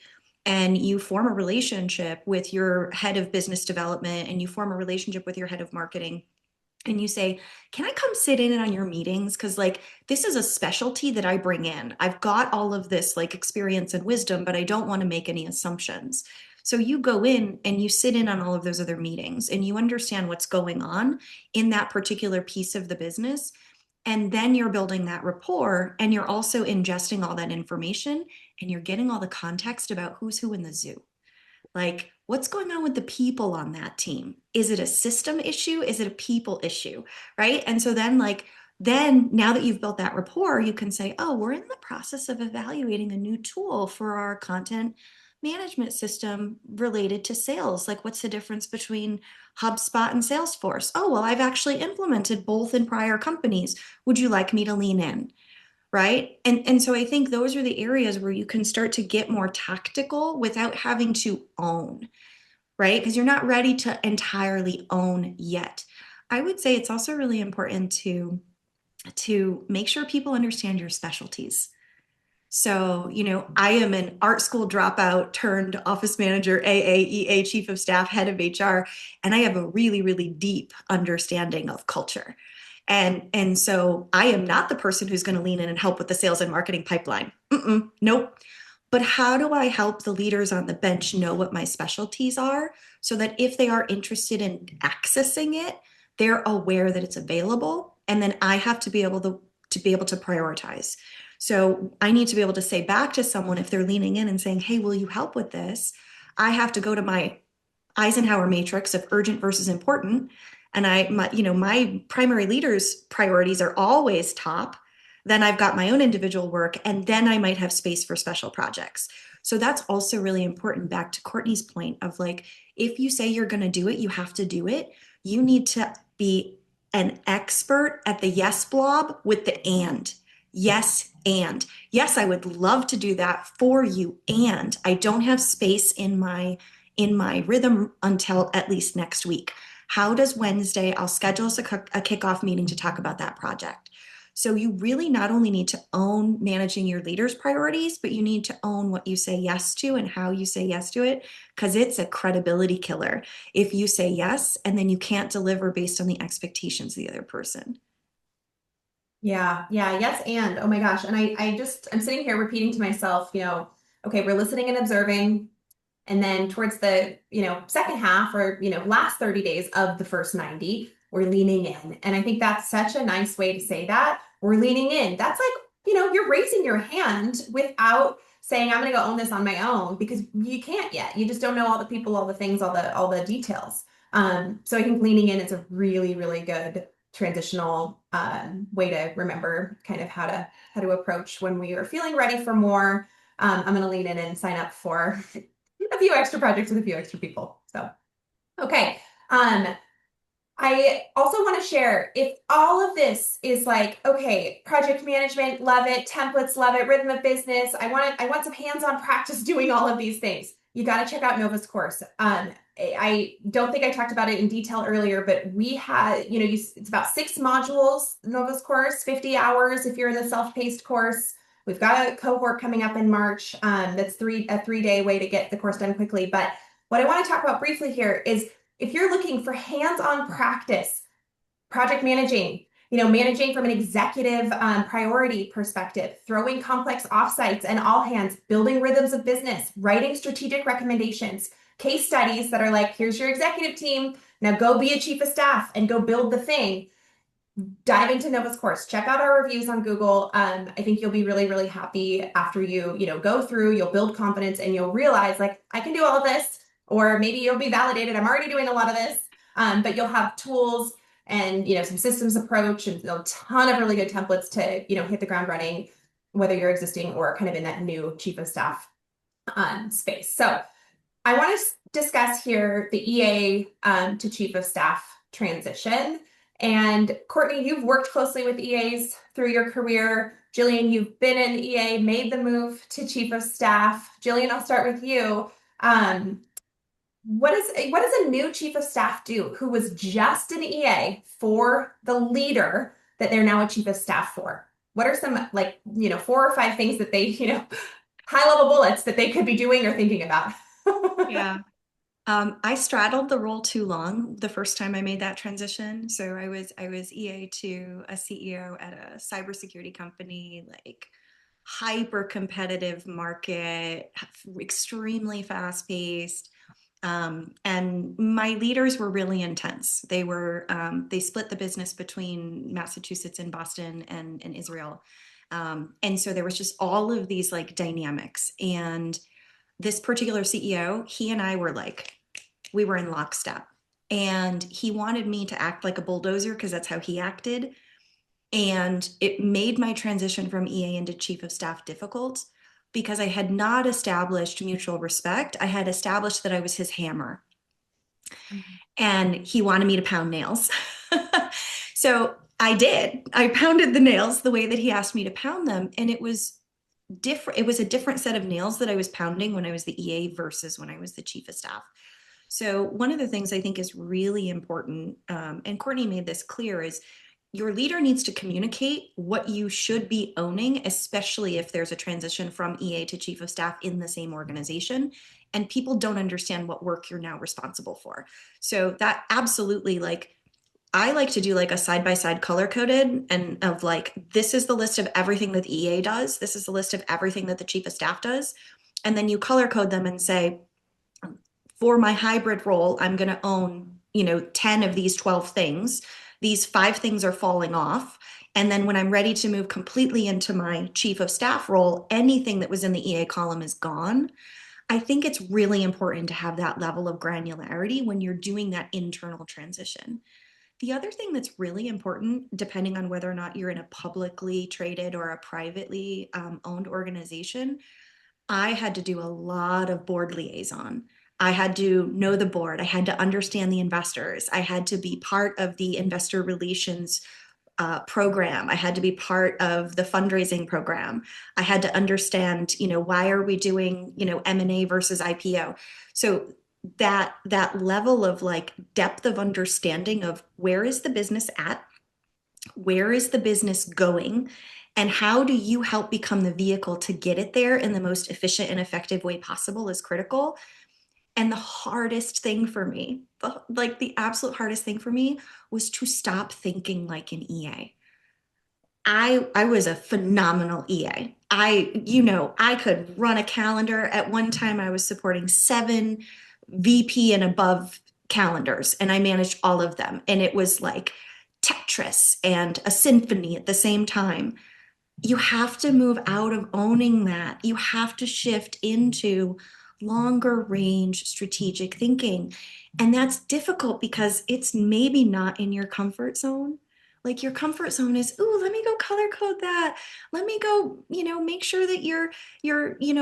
And you form a relationship with your head of business development and you form a relationship with your head of marketing. And you say, can I come sit in on your meetings? Because like, this is a specialty that I bring in. I've got all of this like experience and wisdom, but I don't want to make any assumptions. So you go in and you sit in on all of those other meetings and you understand what's going on in that particular piece of the business. And then you're building that rapport and you're also ingesting all that information and you're getting all the context about who's who in the zoo. Like, what's going on with the people on that team? Is it a system issue? Is it a people issue? Right? And so then like Then now that you've built that rapport, you can say, oh, we're in the process of evaluating a new tool for our content management system related to sales. Like, what's the difference between HubSpot and Salesforce? Oh, well, I've actually implemented both in prior companies. Would you like me to lean in? Right. And so I think those are the areas where you can start to get more tactical without having to own, right? Because you're not ready to entirely own yet. I would say it's also really important to make sure people understand your specialties. So, I am an art school dropout turned office manager, AAEA, chief of staff, head of HR, and I have a really, really deep understanding of culture. And so I am not the person who's going to lean in and help with the sales and marketing pipeline. Nope. But how do I help the leaders on the bench know what my specialties are so that if they are interested in accessing it, they're aware that it's available, and then I have to be able to prioritize. So I need to be able to say back to someone if they're leaning in and saying, hey, will you help with this? I have to go to my 𝐸𝐸𝑠𝑜𝑛hower matrix of urgent versus important. And my primary leaders' priorities are always top. Then I've got my own individual work, and then I might have space for special projects. So that's also really important, back to Courtney's point of like, if you say you're going to do it, you have to do it. You need to be an expert at the yes blob with the and. Yes, and. Yes, I would love to do that for you, and I don't have space in my rhythm until at least next week. How does Wednesday, I'll schedule us a kickoff meeting to talk about that project. So you really not only need to own managing your leaders' priorities, but you need to own what you say yes to and how you say yes to it, because it's a credibility killer if you say yes and then you can't deliver based on the expectations of the other person. Yeah, yes, and oh my gosh. And I'm sitting here repeating to myself, okay, we're listening and observing. And then towards the, second half or, last 30 days of the first 90, we're leaning in. And I think that's such a nice way to say that. We're leaning in. That's like, you're raising your hand without saying, I'm going to go own this on my own, because you can't yet. You just don't know all the people, all the things, all the details. So I think leaning in is a really, really good transitional way to remember kind of how to approach when we are feeling ready for more. I'm going to lean in and sign up for a few extra projects with a few extra people. So, okay. I also want to share, if all of this is like, okay, project management, love it, templates, love it, rhythm of business, I want some hands-on practice doing all of these things, you got to check out Nova's course. I don't think I talked about it in detail earlier, but we had, it's about 6 modules, Nova's course, 50 hours if you're in the self-paced course. We've got a cohort coming up in March. That's a 3-day way to get the course done quickly. But what I want to talk about briefly here is, if you're looking for hands-on practice, project managing, managing from an executive priority perspective, throwing complex offsites and all hands, building rhythms of business, writing strategic recommendations, case studies that are like, here's your executive team, now go be a chief of staff and go build the thing. Dive into Nova's course. Check out our reviews on Google. I think you'll be really, really happy after you go through. You'll build confidence and you'll realize, like, I can do all of this. Or maybe you'll be validated, I'm already doing a lot of this. But you'll have tools and some systems approach and a ton of really good templates to hit the ground running, whether you're existing or kind of in that new chief of staff space. So I want to discuss here the EA to chief of staff transition. And Courtney, you've worked closely with EAs through your career. Jillian, you've been an EA, made the move to chief of staff. Jillian, I'll start with you. What does a new chief of staff do who was just an EA for the leader that they're now a chief of staff for? What are some 4 or 5 things that they, high level bullets that they could be doing or thinking about? Yeah. I straddled the role too long the first time I made that transition. So I was EA to a CEO at a cybersecurity company, like hyper competitive market, extremely fast paced. And my leaders were really intense. They split the business between Massachusetts and Boston and Israel. And so there was just all of these like dynamics. And this particular CEO, he and I were we were in lockstep. And he wanted me to act like a bulldozer because that's how he acted. And it made my transition from EA into chief of staff difficult because I had not established mutual respect. I had established that I was his hammer. And he wanted me to pound nails. So I did. I pounded the nails the way that he asked me to pound them. And it was different. It was a different set of nails that I was pounding when I was the EA versus when I was the chief of staff. So one of the things I think is really important, and Courtney made this clear, is your leader needs to communicate what you should be owning, especially if there's a transition from EA to chief of staff in the same organization and people don't understand what work you're now responsible for. So that absolutely, like, I like to do like a side-by-side color coded and of like, this is the list of everything that the EA does. This is the list of everything that the chief of staff does. And then you color code them and say, for my hybrid role, I'm going to own, 10 of these 12 things. These 5 things are falling off. And then when I'm ready to move completely into my chief of staff role, anything that was in the EA column is gone. I think it's really important to have that level of granularity when you're doing that internal transition. The other thing that's really important, depending on whether or not you're in a publicly traded or a privately owned organization, I had to do a lot of board liaison. I had to know the board. I had to understand the investors. I had to be part of the investor relations program. I had to be part of the fundraising program. I had to understand, why are we doing, M&A versus IPO? So that level of like depth of understanding of where is the business at, where is the business going, and how do you help become the vehicle to get it there in the most efficient and effective way possible is critical. And the hardest thing for me, the absolute hardest thing for me was to stop thinking like an EA. I was a phenomenal EA. I could run a calendar. At one time, I was supporting 7 VP and above calendars, and I managed all of them. And it was like Tetris and a symphony at the same time. You have to move out of owning that. You have to shift into longer range strategic thinking. And that's difficult because it's maybe not in your comfort zone. Like your comfort zone is, ooh, let me go color code that. Let me go, make sure that your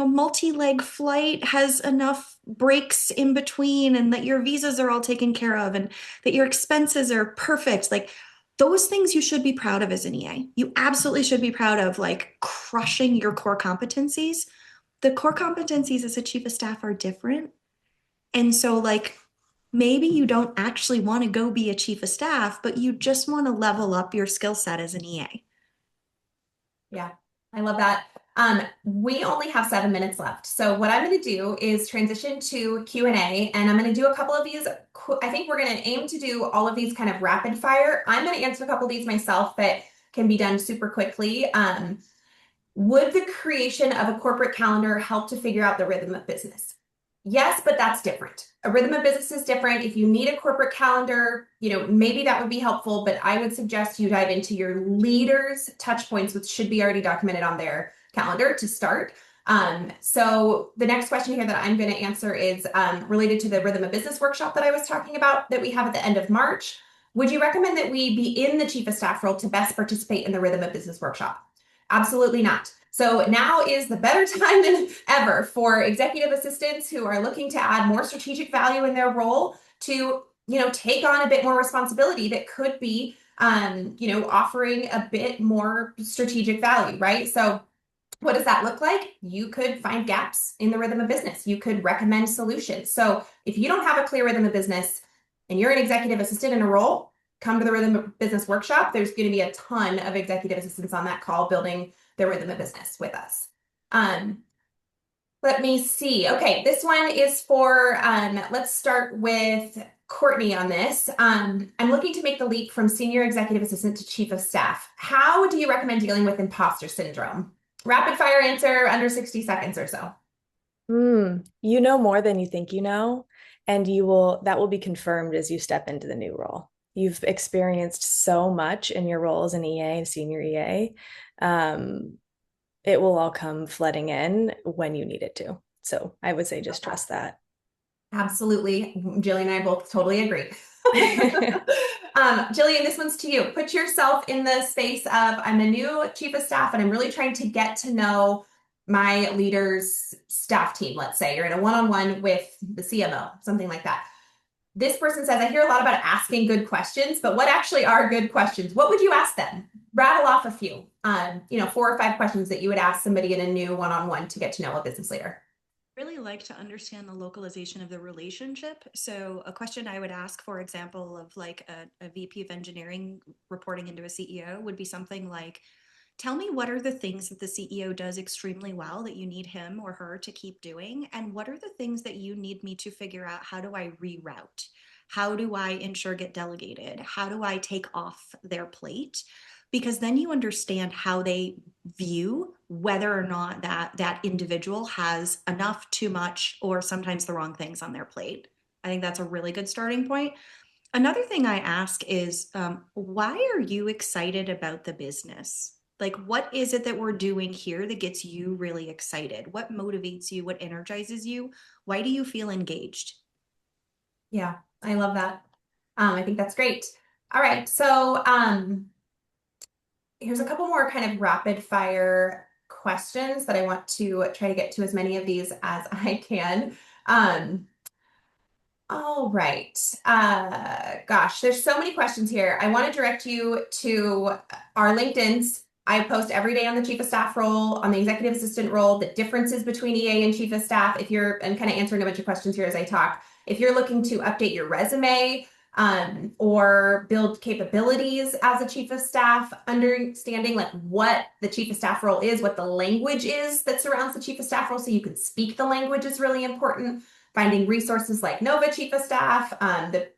multi-leg flight has enough breaks in between and that your visas are all taken care of and that your expenses are perfect. Like those things you should be proud of as an EA. You absolutely should be proud of like crushing your core competencies. The core competencies as a chief of staff are different. And so like, maybe you don't actually want to go be a chief of staff, but you just want to level up your skill set as an EA. Yeah, I love that. We only have 7 minutes left. So what I'm going to do is transition to Q&A, and I'm going to do a couple of these. I think we're going to aim to do all of these kind of rapid fire. I'm going to answer a couple of these myself that can be done super quickly. Would the creation of a corporate calendar help to figure out the rhythm of business? Yes, but that's different. A rhythm of business is different. If you need a corporate calendar, maybe that would be helpful, but I would suggest you dive into your leaders' touch points, which should be already documented on their calendar to start. So the next question here that I'm going to answer is related to the rhythm of business workshop that I was talking about that we have at the end of March. Would you recommend that we be in the chief of staff role to best participate in the rhythm of business workshop? Absolutely not. So now is the better time than ever for executive assistants who are looking to add more strategic value in their role to, take on a bit more responsibility that could be, offering a bit more strategic value, right? So what does that look like? You could find gaps in the rhythm of business. You could recommend solutions. So if you don't have a clear rhythm of business and you're an executive assistant in a role, come to the rhythm of business workshop. There's going to be a ton of executive assistants on that call building their rhythm of business with us. Let me see. Okay, this one is for, let's start with Courtney on this. I'm looking to make the leap from senior executive assistant to chief of staff. How do you recommend dealing with imposter syndrome? Rapid fire answer, under 60 seconds or so. You know more than you think you know, and that will be confirmed as you step into the new role. You've experienced so much in your role as an EA and senior EA. It will all come flooding in when you need it to. So I would say just trust that. Absolutely. Jillian and I both totally agree. Jillian, this one's to you. Put yourself in the space of I'm a new chief of staff and I'm really trying to get to know my leader's staff team. Let's say you're in a one-on-one with the CMO, something like that. This person says, I hear a lot about asking good questions, but what actually are good questions? What would you ask them? Rattle off a few, 4 or 5 questions that you would ask somebody in a new one-on-one to get to know a business leader. Really like to understand the localization of the relationship. So a question I would ask, for example, of like a VP of engineering reporting into a CEO would be something like, tell me what are the things that the CEO does extremely well that you need him or her to keep doing? And what are the things that you need me to figure out? How do I reroute? How do I ensure get delegated? How do I take off their plate? Because then you understand how they view whether or not that individual has enough, too much, or sometimes the wrong things on their plate. I think that's a really good starting point. Another thing I ask is, why are you excited about the business? Like, what is it that we're doing here that gets you really excited? What motivates you? What energizes you? Why do you feel engaged? Yeah, I love that. I think that's great. All right, so here's a couple more kind of rapid fire questions that I want to try to get to as many of these as I can. All right. Gosh, there's so many questions here. I want to direct you to our LinkedIns. I post every day on the chief of staff role, on the executive assistant role, the differences between EA and chief of staff. And kind of answering a bunch of questions here as I talk. If you're looking to update your resume, or build capabilities as a chief of staff, understanding like what the chief of staff role is, what the language is that surrounds the chief of staff role, so you can speak the language is really important. Finding resources like Nova Chief of Staff, the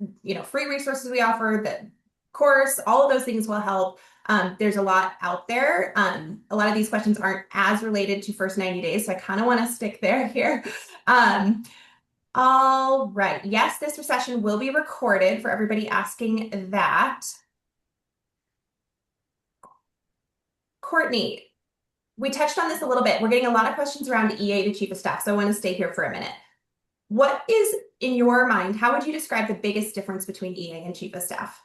free resources we offer, the course, all of those things will help. There's a lot out there. A lot of these questions aren't as related to first 90 days, so I kind of want to stick there here. All right. Yes, this session will be recorded for everybody asking that. Courtney, we touched on this a little bit. We're getting a lot of questions around EA to chief of staff, so I want to stay here for a minute. What is, in your mind, how would you describe the biggest difference between EA and chief of staff?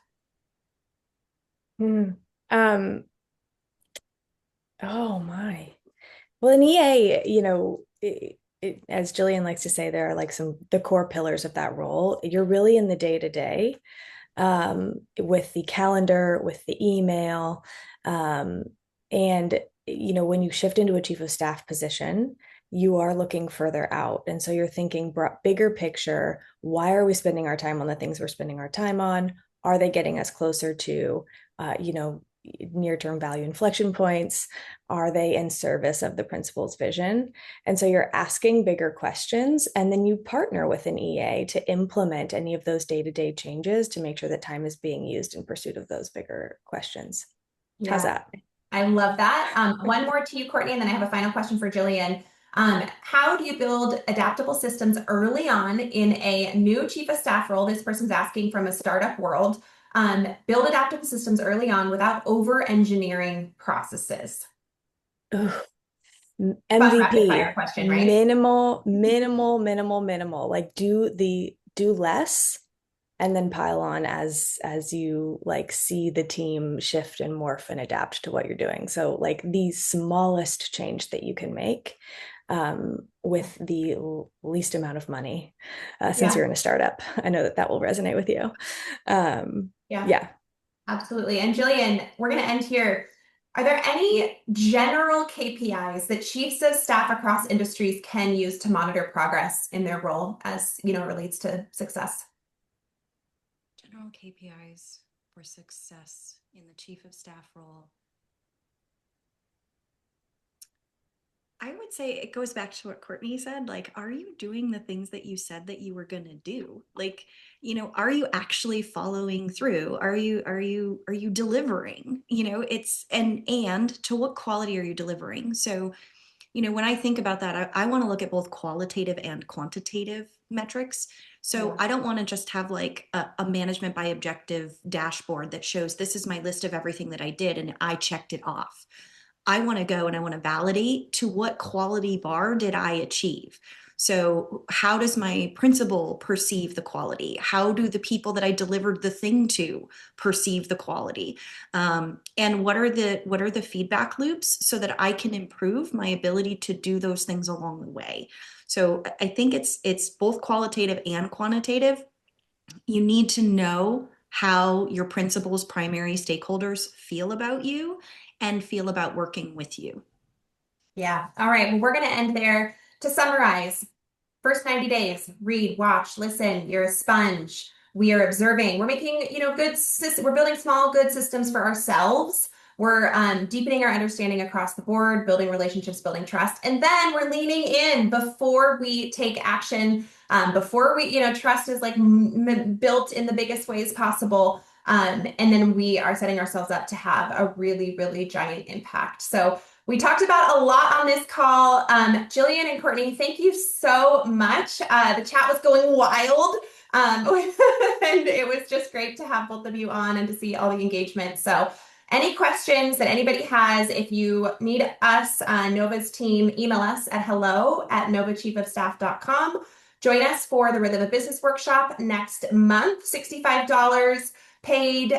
Oh my. Well, in EA, as Jillian likes to say, there are like the core pillars of that role. You're really in the day-to-day, with the calendar, with the email, and when you shift into a chief of staff position, you are looking further out. And so you're thinking bigger picture. Why are we spending our time on the things we're spending our time on? Are they getting us closer to, near-term value inflection points? Are they in service of the principal's vision? And so you're asking bigger questions, and then you partner with an EA to implement any of those day-to-day changes to make sure that time is being used in pursuit of those bigger questions. Yeah. How's that? I love that. One more to you, Courtney, and then I have a final question for Jillian. How do you build adaptable systems early on in a new chief of staff role? This person's asking from a startup world. Build adaptable systems early on without over-engineering processes. Ugh. MVP question, right? Minimal. Like do less and then pile on as you like see the team shift and morph and adapt to what you're doing. So like the smallest change that you can make, with the least amount of money, since you're in a startup. I know that will resonate with you. Yeah, absolutely. And Jillian, we're going to end here. Are there any general KPIs that chiefs of staff across industries can use to monitor progress in their role as, relates to success? General KPIs for success in the chief of staff role. I would say it goes back to what Courtney said. Like, are you doing the things that you said that you were going to do? Like, are you actually following through? Are you delivering? And to what quality are you delivering? So, when I think about that, I want to look at both qualitative and quantitative metrics. So I don't want to just have like a management by objective dashboard that shows this is my list of everything that I did and I checked it off. I want to go and I want to validate to what quality bar did I achieve. So how does my principal perceive the quality? How do the people that I delivered the thing to perceive the quality? And what are the feedback loops so that I can improve my ability to do those things along the way? So I think it's both qualitative and quantitative. You need to know how your principal's primary stakeholders feel about you and feel about working with you. Yeah. All right. Well, we're going to end there. To summarize, first 90 days, read, watch, listen. You're a sponge. We are observing. We're making, we're building small, good systems for ourselves. We're deepening our understanding across the board, building relationships, building trust. And then we're leaning in before we take action, before we, trust is like built in the biggest ways possible. And then we are setting ourselves up to have a really, really giant impact. So we talked about a lot on this call. Jillian and Courtney, thank you so much. The chat was going wild. And it was just great to have both of you on and to see all the engagement. So any questions that anybody has, if you need us, Nova's team, email us at hello@novachiefofstaff.com. Join us for the Rhythm of Business workshop next month, $65 paid.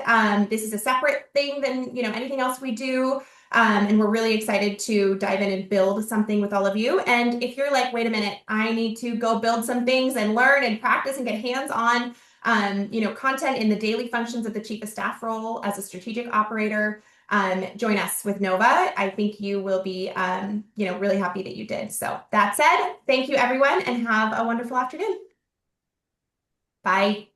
This is a separate thing than anything else we do. And we're really excited to dive in and build something with all of you. And if you're like, wait a minute, I need to go build some things and learn and practice and get hands-on, content in the daily functions of the chief of staff role as a strategic operator, join us with Nova. I think you will be, really happy that you did. So that said, thank you everyone and have a wonderful afternoon. Bye.